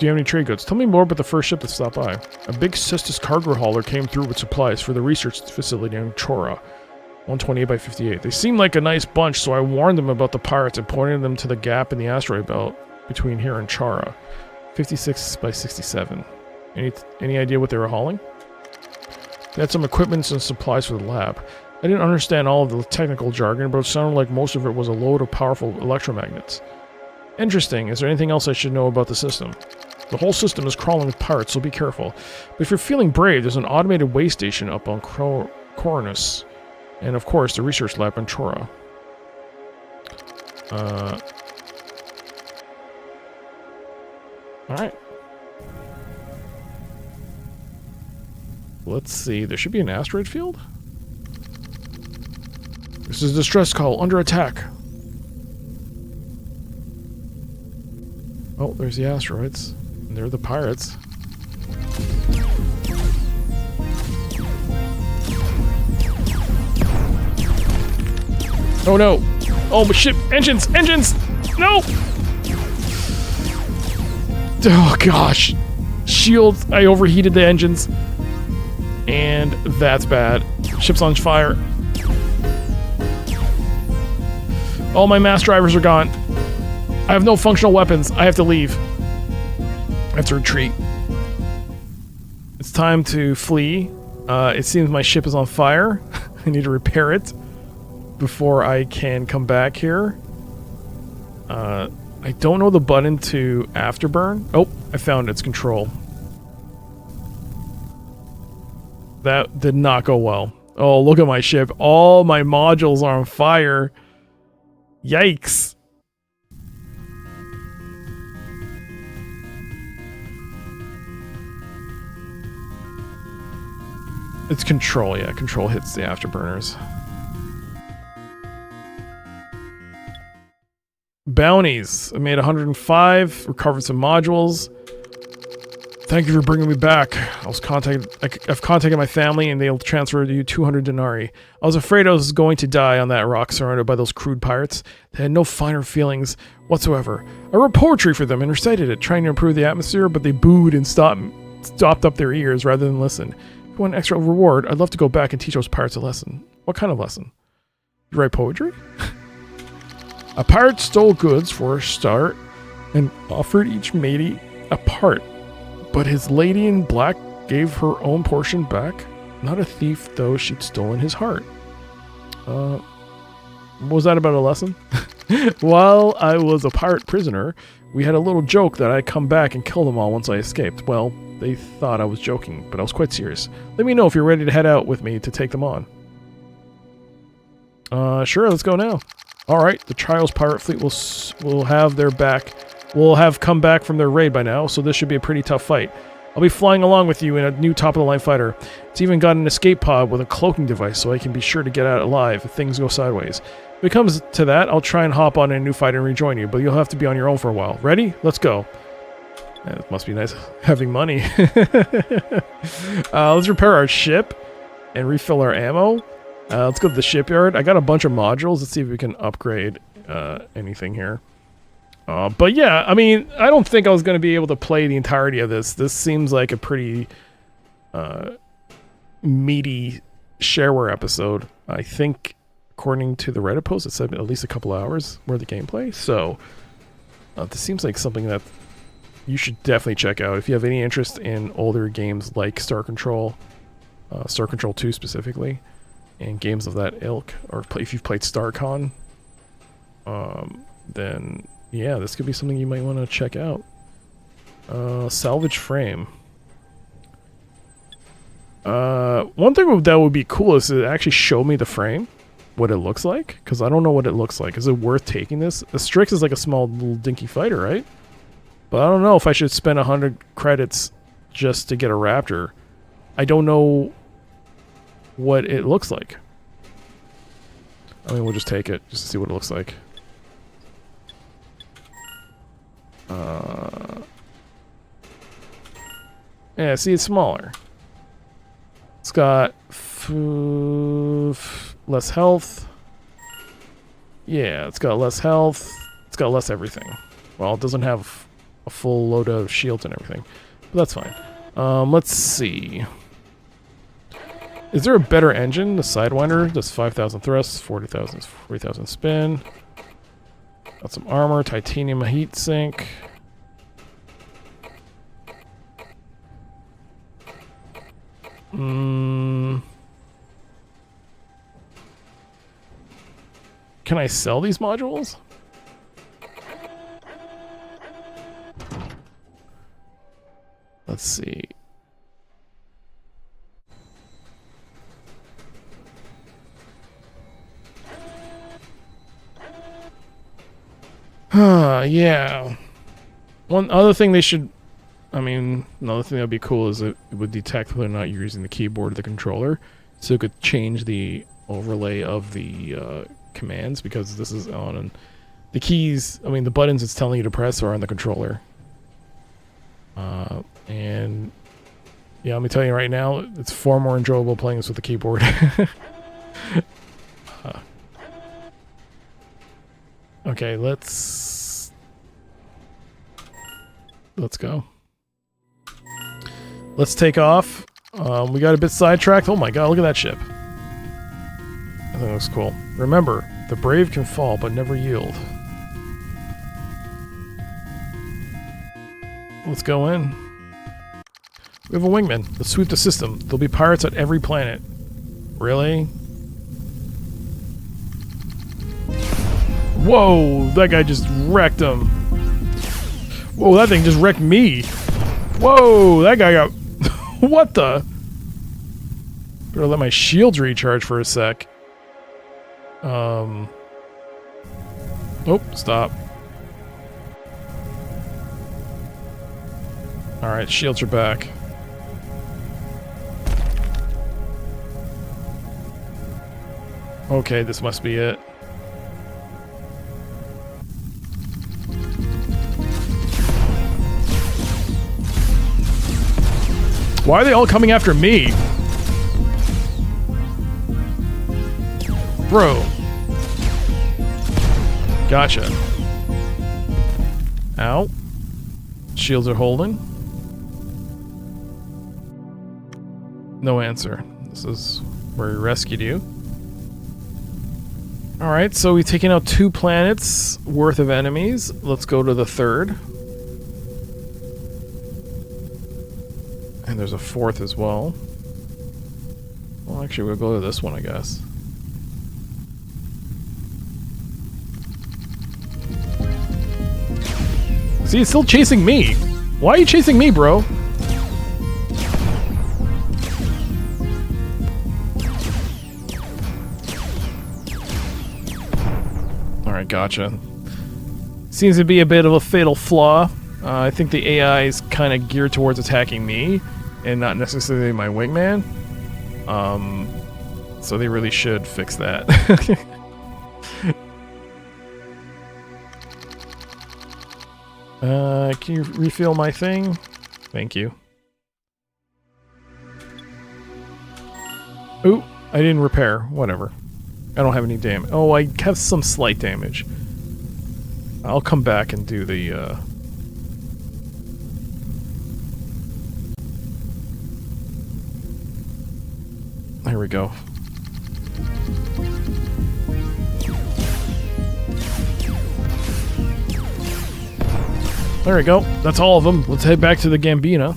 have any trade goods? Tell me more about the first ship that stopped by. A big Cestus cargo hauler came through with supplies for the research facility in Chora. 128 by 58. They seemed like a nice bunch, so I warned them about the pirates and pointed them to the gap in the asteroid belt between here and Chara. 56 by 67. Any idea what they were hauling? They had some equipment and supplies for the lab. I didn't understand all of the technical jargon, but it sounded like most of it was a load of powerful electromagnets. Interesting. Is there anything else I should know about the system? The whole system is crawling with pirates, so be careful. But if you're feeling brave, there's an automated way station up on Coronus. And of course, the research lab in Chora. Alright. Let's see. There should be an asteroid field? This is a distress call. Under attack. Oh, there's the asteroids. And they're the pirates. Oh no! Oh, my ship! Engines! Engines! No! Oh gosh! Shields! I overheated the engines. And that's bad. Ship's on fire. All my mass drivers are gone. I have no functional weapons. I have to leave. I have to retreat. It's time to flee. It seems my ship is on fire. I need to repair it before I can come back here. I don't know the button to afterburn. Oh, I found its control. That did not go well. Oh, look at my ship. All my modules are on fire. Yikes. It's control, yeah. Control hits the afterburners. Bounties. I made 105, recovered some modules. Thank you for bringing me back. I've contacted my family and they'll transfer you 200 denarii. I was afraid I was going to die on that rock surrounded by those crude pirates. They had no finer feelings whatsoever. I wrote poetry for them and recited it, trying to improve the atmosphere, but they booed and stopped up their ears rather than listen. If you want an extra reward, I'd love to go back and teach those pirates a lesson. What kind of lesson? You write poetry? A pirate stole goods for a start and offered each matey a part. But his lady in black gave her own portion back. Not a thief, though she'd stolen his heart. Was that about a lesson? While I was a pirate prisoner, we had a little joke that I'd come back and kill them all once I escaped. Well, they thought I was joking, but I was quite serious. Let me know if you're ready to head out with me to take them on. Sure, let's go now. Alright, the Trials pirate fleet will have their back... will have come back from their raid by now, so this should be a pretty tough fight. I'll be flying along with you in a new top-of-the-line fighter. It's even got an escape pod with a cloaking device, so I can be sure to get out alive if things go sideways. If it comes to that, I'll try and hop on a new fighter and rejoin you, but you'll have to be on your own for a while. Ready? Let's go. It must be nice having money. Let's repair our ship and refill our ammo. Let's go to the shipyard. I got a bunch of modules. Let's see if we can upgrade anything here. But yeah, I mean, I don't think I was going to be able to play the entirety of this. This seems like a pretty meaty shareware episode. I think, according to the Reddit post, it said at least a couple hours worth of gameplay. So this seems like something that you should definitely check out if you have any interest in older games like Star Control 2 specifically, and games of that ilk, or if you've played StarCon, then yeah, this could be something you might want to check out. Salvage frame. One thing that would be cool is to actually show me the frame, what it looks like, because I don't know what it looks like. Is it worth taking this? The Strix is like a small little dinky fighter, right? But I don't know if I should spend 100 credits just to get a raptor. I don't know what it looks like. I mean, we'll just take it just to see what it looks like. Yeah, see, it's smaller. It's got less health. Yeah, it's got less health. It's got less everything. Well, it doesn't have a full load of shields and everything, but that's fine. Let's see. Is there a better engine? The Sidewinder does 5,000 thrusts, 40,000 spin. Got some armor, titanium heat sink. Can I sell these modules? Let's see. Yeah. One other thing they should... I mean, another thing that would be cool is it would detect whether or not you're using the keyboard or the controller. So it could change the overlay of the commands, because this is on... And the keys, I mean, the buttons it's telling you to press are on the controller. And... yeah, let me tell you right now, it's far more enjoyable playing this with the keyboard. Okay, let's go. Let's take off. We got a bit sidetracked. Oh my god, look at that ship. I think it looks cool. Remember, the brave can fall, but never yield. Let's go in. We have a wingman. Let's sweep the system. There'll be pirates at every planet. Really? Whoa, that guy just wrecked him. Whoa, that thing just wrecked me. Whoa, that guy got... what the? Better let my shields recharge for a sec. Oh, stop. Alright, shields are back. Okay, this must be it. Why are they all coming after me? Bro. Gotcha. Ow. Shields are holding. No answer. This is where we rescued you. Alright, so we've taken out 2 planets worth of enemies. Let's go to the 3rd. And there's a 4th as well. Well, actually, we'll go to this one, I guess. See, it's still chasing me. Why are you chasing me, bro? Alright, gotcha. Seems to be a bit of a fatal flaw. I think the AI is kind of geared towards attacking me, and not necessarily my wingman. So they really should fix that. Can you refill my thing? Thank you. Ooh, I didn't repair. Whatever. I don't have any damage. Oh, I have some slight damage. I'll come back and do the, Here we go. There we go. That's all of them. Let's head back to the Gambina.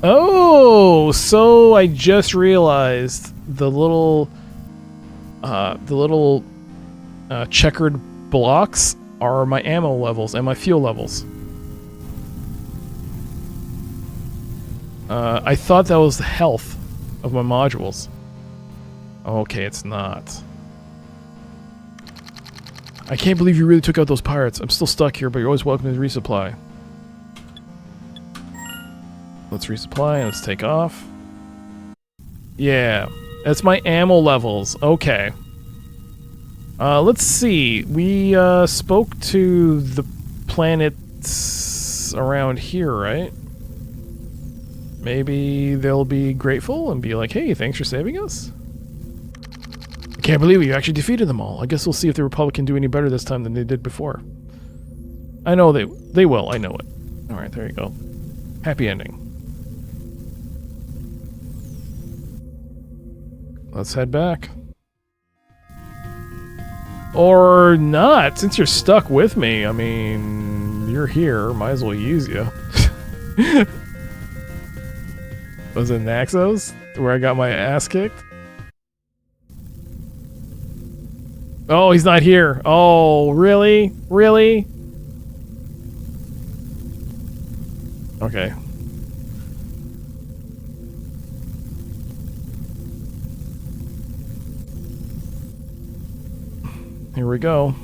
Oh, so I just realized the little checkered blocks are my ammo levels and my fuel levels. I thought that was the health of my modules. Okay, it's not. I can't believe you really took out those pirates. I'm still stuck here, but you're always welcome to resupply. Let's resupply and let's take off. Yeah, that's my ammo levels. Okay. Let's see. We spoke to the planets around here, right? Maybe they'll be grateful and be like, hey, thanks for saving us. I can't believe it. You actually defeated them all. I guess we'll see if the Republic can do any better this time than they did before. I know they will. I know it. Alright, there you go. Happy ending. Let's head back. Or not, since you're stuck with me. I mean, you're here. Might as well use you. Was it Naxos? Where I got my ass kicked? Oh, he's not here. Oh, really? Really? Okay. Here we go.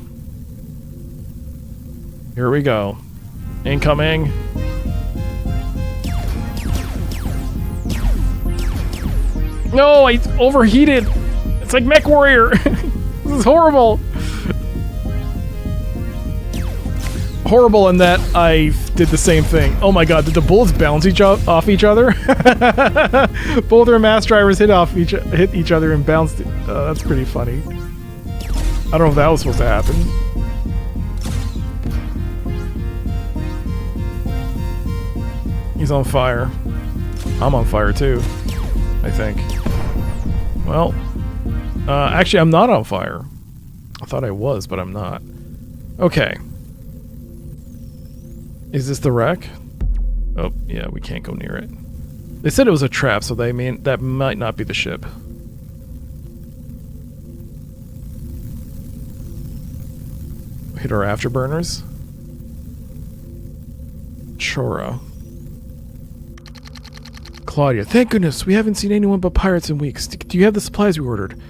Here we go. Incoming. No, I overheated. It's like MechWarrior. This is horrible. Horrible in that I did the same thing. Oh my god, did the bullets bounce off each other? Both our mass drivers hit each other and bounced. That's pretty funny. I don't know if that was supposed to happen. He's on fire. I'm on fire too, I think. Well, actually I'm not on fire. I thought I was, but I'm not. Okay. Is this the wreck? Oh, yeah, we can't go near it. They said it was a trap, so that might not be the ship. Hit our afterburners. Chora. Claudia, thank goodness, we haven't seen anyone but pirates in weeks. Do you have the supplies we ordered?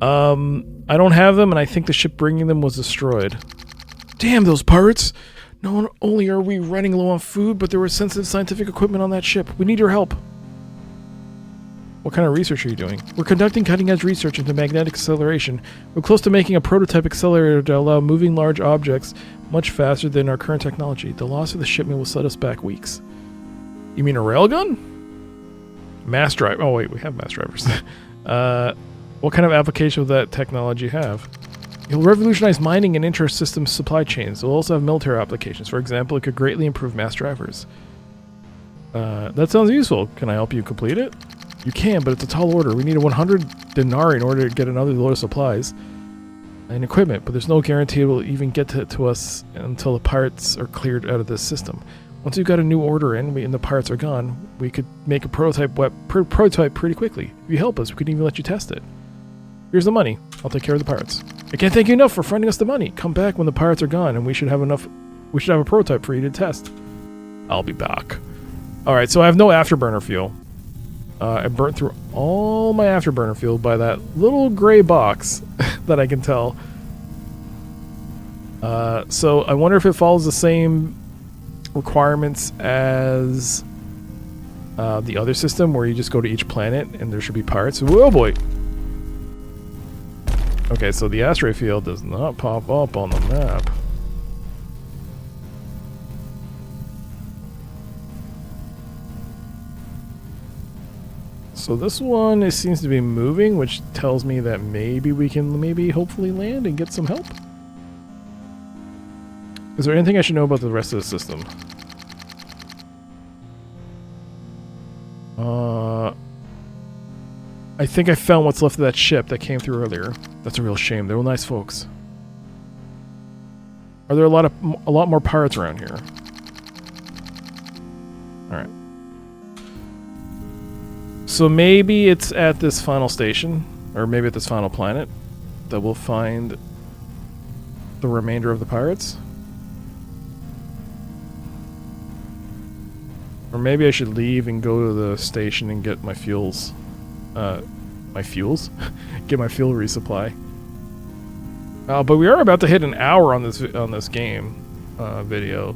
I don't have them, and I think the ship bringing them was destroyed. Damn those pirates! Not only are we running low on food, but there was sensitive scientific equipment on that ship. We need your help. What kind of research are you doing? We're conducting cutting-edge research into magnetic acceleration. We're close to making a prototype accelerator to allow moving large objects much faster than our current technology. The loss of the shipment will set us back weeks. You mean a railgun? Mass drive. Oh wait, we have mass drivers. What kind of application will that technology have? It will revolutionize mining and inter-system supply chains. It will also have military applications. For example, it could greatly improve mass drivers. That sounds useful. Can I help you complete it? You can, but it's a tall order. We need 100 denarii in order to get another load of supplies and equipment, but there's no guarantee it will even get to us until the pirates are cleared out of this system. Once we've got a new order in and the pirates are gone, we could make a prototype pretty quickly. If you help us, we could even let you test it. Here's the money. I'll take care of the pirates. I can't thank you enough for finding us the money. Come back when the pirates are gone, and we should have a prototype for you to test. I'll be back. Alright, so I have no afterburner fuel. I burnt through all my afterburner fuel by that little gray box that I can tell. So I wonder if it follows the same requirements as the other system where you just go to each planet and there should be pirates. Whoa boy! Okay, so the asteroid field does not pop up on the map. So this one, it seems to be moving, which tells me that maybe we can hopefully land and get some help. Is there anything I should know about the rest of the system? I think I found what's left of that ship that came through earlier. That's a real shame. They were nice folks. Are there a lot more pirates around here? Alright. So maybe it's at this final station, or maybe at this final planet, that we'll find the remainder of the pirates. Or maybe I should leave and go to the station and get my fuels. Get my fuel resupply. But we are about to hit an hour on this game video.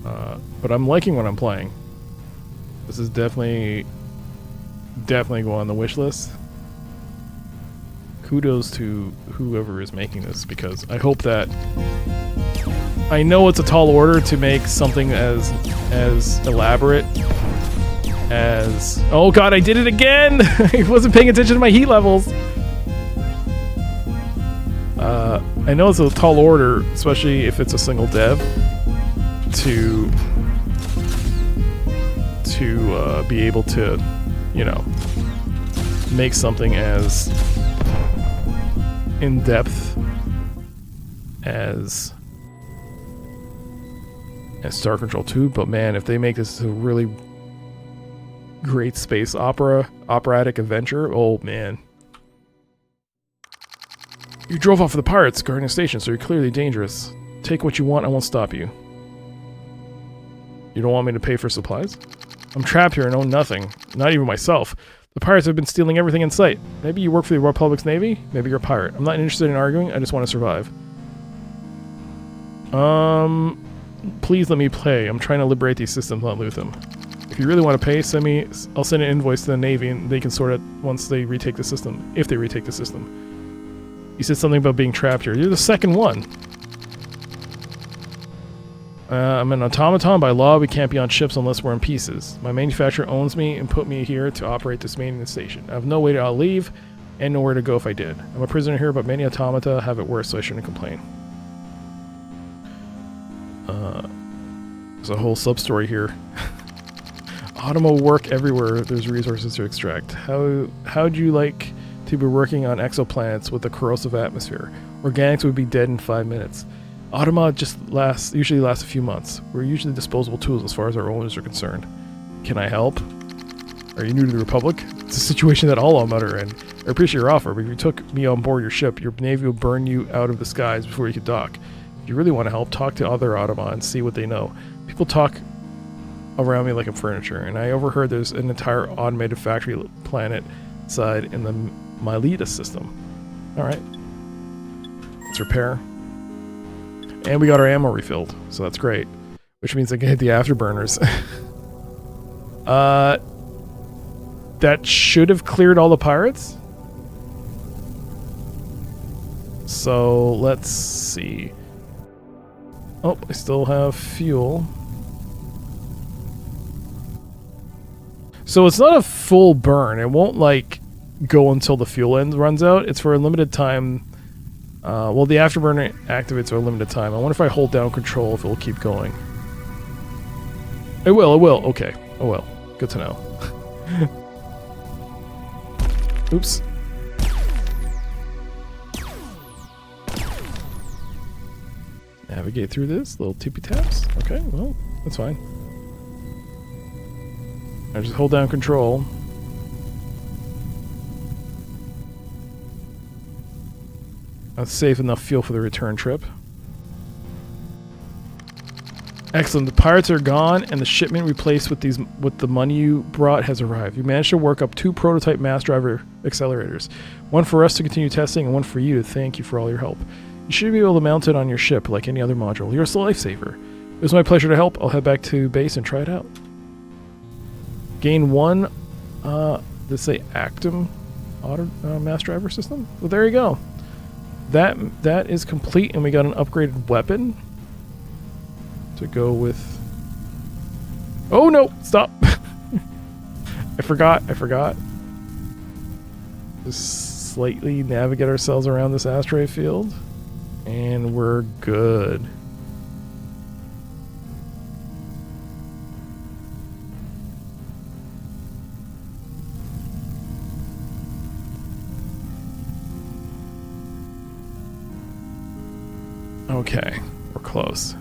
But I'm liking what I'm playing. This is definitely go on the wish list. Kudos to whoever is making this, because I hope that... I know it's a tall order to make something as elaborate as... Oh god, I did it again! I wasn't paying attention to my heat levels! I know it's a tall order, especially if it's a single dev, to be able to, you know, make something as in-depth as Star Control 2, but man, if they make this a really great space operatic adventure, oh man. You drove off with the pirates guarding the station, so you're clearly dangerous. Take what you want, I won't stop you. You don't want me to pay for supplies? I'm trapped here and own nothing, not even myself. The pirates have been stealing everything in sight. Maybe you work for the Republic's Navy? Maybe you're a pirate. I'm not interested in arguing, I just want to survive. Please let me play. I'm trying to liberate these systems, not loot them. If you really want to pay, I'll send an invoice to the Navy and they can sort it once they retake the system. If they retake the system. You said something about being trapped here. You're the second one. I'm an automaton. By law, we can't be on ships unless we're in pieces. My manufacturer owns me and put me here to operate this maintenance station. I have no way to leave and nowhere to go if I did. I'm a prisoner here, but many automata have it worse, so I shouldn't complain. There's a whole sub-story here. Automo work everywhere there's resources to extract. How'd you like to be working on exoplanets with a corrosive atmosphere? Organics would be dead in 5 minutes. Automa usually lasts a few months. We're usually disposable tools as far as our owners are concerned. Can I help? Are you new to the Republic? It's a situation that all Automata are in. I appreciate your offer, but if you took me on board your ship, your Navy will burn you out of the skies before you could dock. If you really want to help, talk to other Automa and see what they know. People talk around me like I'm furniture, and I overheard there's an entire automated factory planet side in the Myleta system. Alright. Let's repair. And we got our ammo refilled, so that's great. Which means I can hit the afterburners. That should have cleared all the pirates. So, let's see. Oh, I still have fuel. So it's not a full burn. It won't, like, go until the fuel runs out. It's for a limited time. Well, the afterburner activates for a limited time. I wonder if I hold down control if it will keep going. It will, okay. Oh well. Good to know. Oops. Navigate through this. Little tippy taps. Okay, well, that's fine. I just hold down control. That's safe enough fuel for the return trip. Excellent. The pirates are gone, and the shipment replaced with the money you brought has arrived. You managed to work up 2 prototype mass driver accelerators. One for us to continue testing, and one for you to thank you for all your help. You should be able to mount it on your ship like any other module. You're a lifesaver. It was my pleasure to help. I'll head back to base and try it out. Gain 1, let's say Actum auto mass driver system. Well, there you go. That is complete, and we got an upgraded weapon to go with. Oh no! Stop! I forgot. Just slightly navigate ourselves around this asteroid field, and we're good. Okay, we're close.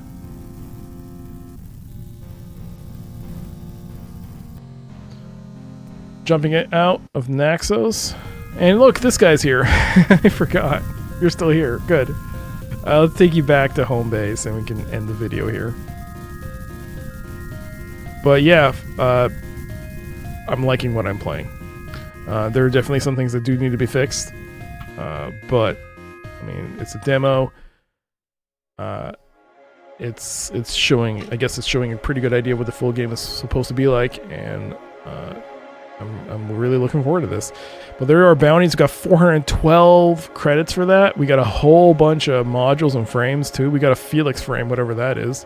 Jumping it out of Naxos. And look, this guy's here. I forgot. You're still here. Good. Let's take you back to home base and we can end the video here. But yeah, I'm liking what I'm playing. There are definitely some things that do need to be fixed. But I mean, it's a demo. It's showing, I guess it's showing a pretty good idea what the full game is supposed to be like, and I'm really looking forward to this. But there are bounties. We got 412 credits for that. We got a whole bunch of modules and frames too. We got a Felix frame, whatever that is.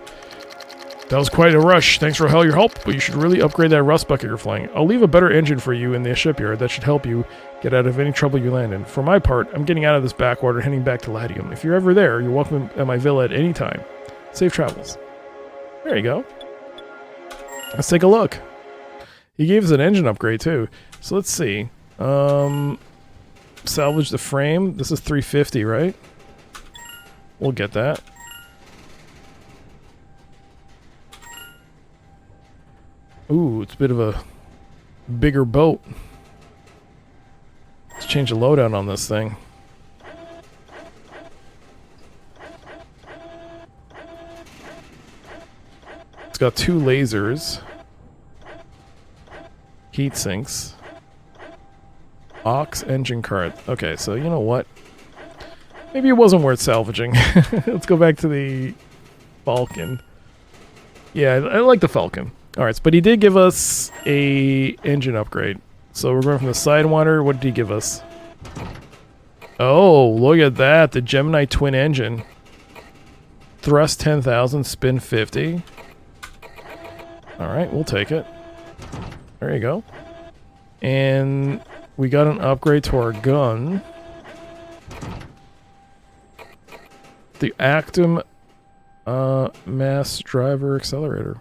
That was quite a rush. Thanks for all your help, but you should really upgrade that rust bucket you're flying. I'll leave a better engine for you in the shipyard that should help you get out of any trouble you land in. For my part, I'm getting out of this backwater and heading back to Latium. If you're ever there, you're welcome at my villa at any time. Safe travels. There you go. Let's take a look. He gave us an engine upgrade too. So let's see. Salvage the frame. This is 350, right? We'll get that. Ooh, it's a bit of a bigger boat. Let's change the loadout on this thing. It's got 2 lasers. Heat sinks. Aux engine card. Okay, so you know what? Maybe it wasn't worth salvaging. Let's go back to the Falcon. Yeah, I like the Falcon. Alright, but he did give us a engine upgrade. So we're going from the Sidewinder. What did he give us? Oh, look at that. The Gemini twin engine. Thrust 10,000, spin 50. Alright, we'll take it. There you go. And we got an upgrade to our gun. The Actum mass driver accelerator.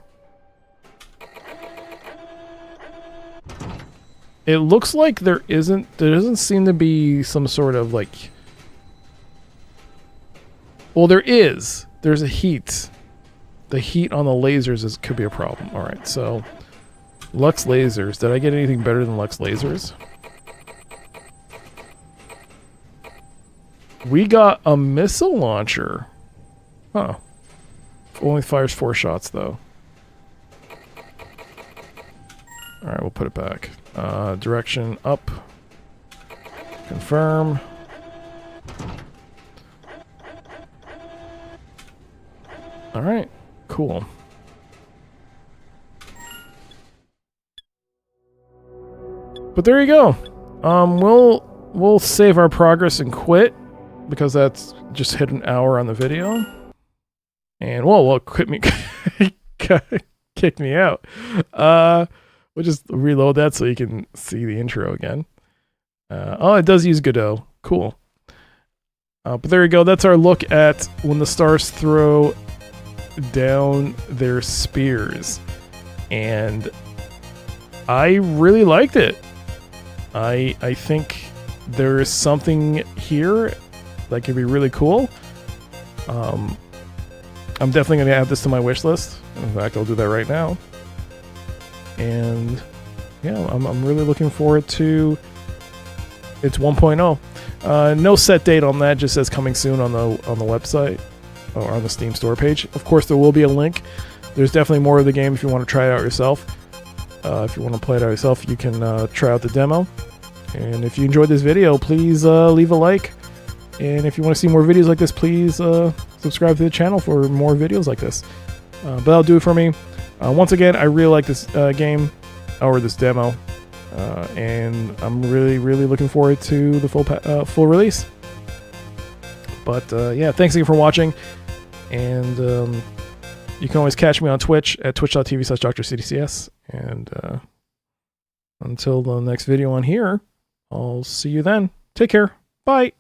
It looks like there doesn't seem to be some sort of like, well, there's a heat. The heat on the lasers could be a problem. All right, so Lux lasers. Did I get anything better than Lux lasers? We got a missile launcher. Huh. Only fires 4 shots though. All right, we'll put it back. Direction up. Confirm. All right, cool. But there you go. We'll save our progress and quit because that's just hit an hour on the video. And well, quit me, kicked me out. We'll just reload that so you can see the intro again. Oh, it does use Godot. Cool. But there you go. That's our look at when the stars throw down their spears. And I really liked it. I think there is something here that could be really cool. I'm definitely going to add this to my wish list. In fact, I'll do that right now. And yeah, I'm really looking forward to its 1.0. No set date on that, just says coming soon on the website or on the Steam store page. Of course, there will be a link. There's definitely more of the game if you want to try it out yourself. If you want to play it out yourself, you can try out the demo. And if you enjoyed this video, please leave a like. And if you want to see more videos like this, please subscribe to the channel for more videos like this. But that'll do it for me. Once again, I really like this game, or this demo. And I'm really, really looking forward to the full release. But yeah, thanks again for watching. And you can always catch me on Twitch at twitch.tv/DrCDCS. And until the next video on here, I'll see you then. Take care. Bye.